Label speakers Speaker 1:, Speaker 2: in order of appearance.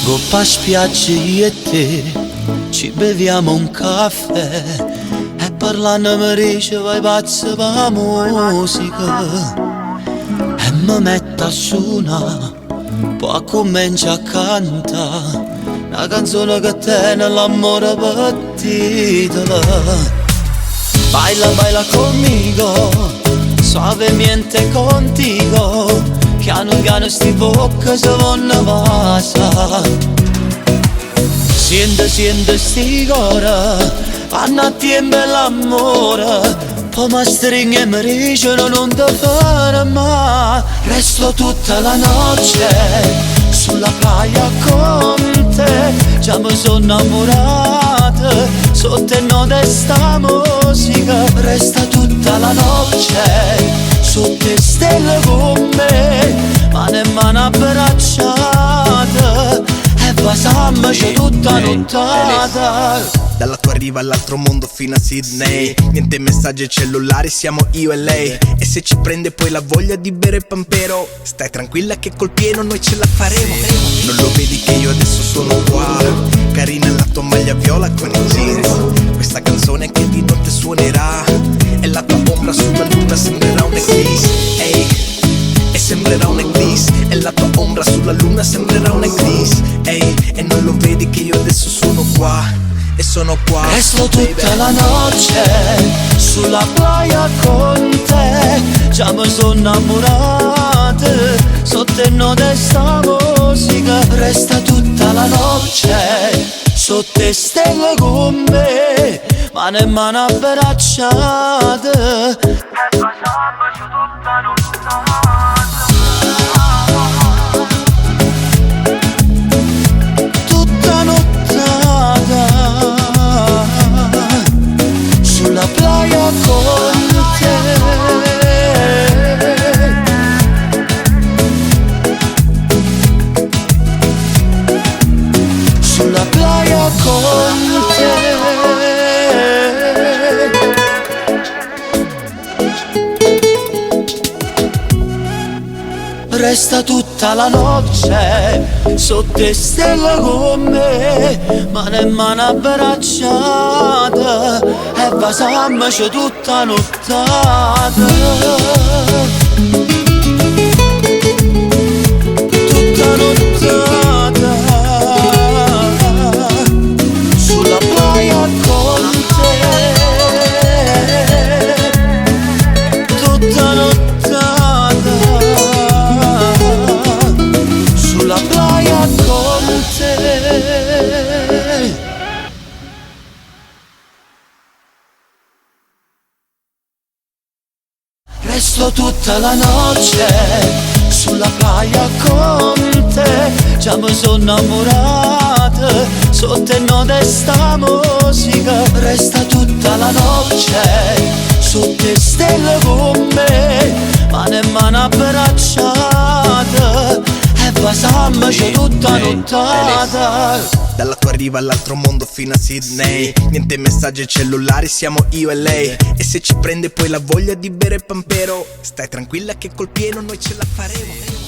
Speaker 1: Goppa spiaggia io e te, ci beviamo un caffè e parlando mi dice vai pazzo per la musica. E mi metto a suonare, poi comincia a cantare una canzone che tiene l'amore per titolo. Baila, baila conmigo, suavemente contigo, piano piano sti bocca se vanno passa. Siente, siente sti cuore, vanno a tempo l'amore, poi mi stringe e mi dicono non ti fare mai. Resto tutta la notte sulla playa con te, già mi sono innamorata sotto il nodo di sta musica. Resta tutta la notte sotto le stelle con me, mano in mano abbracciate e passiamoci tutta nottata.
Speaker 2: Dalla tua riva all'altro mondo fino a Sydney, niente messaggi cellulari, siamo io e lei. E se ci prende poi la voglia di bere pampero, stai tranquilla che col pieno noi ce la faremo. Non lo vedi che io adesso sono qua, carina la tua maglia viola con i jeans. Questa canzone che di notte suonerà, e la tua ombra sulla luna sembrerà un'eclisse. Ehi, e sembrerà un'eclisse, e la tua ombra sulla luna sembrerà un'eclisse. Ehi, e non lo vedi che io adesso sono qua, e sono qua.
Speaker 1: Resto tutta la notte sulla playa con te, già mi sono innamorata sotto il nodo di sta musica. Resta tutta la notte sotto le stelle con me, mano in mano abbracciate e passiamoci tutta nottata. Sulla playa con te, sulla playa con te. Resta tutta la notte sotto le stelle con me, mano in mano abbracciata e passiamoci tutta nottata. Tutta nottata sulla playa con te, tutta nottata sulla playa con te. Resto tutta la notte sulla playa con te, già mi sono innamorata sotto il nodo di sta musica. Resta tutta la notte sotto le stelle con me, mano in mano abbracciate e passiamoci tutta nottata.
Speaker 2: Dalla tua riva all'altro mondo fino a Sydney, niente messaggi cellulari, siamo io e lei. E se ci prende poi la voglia di bere pampero, stai tranquilla che col pieno noi ce la faremo.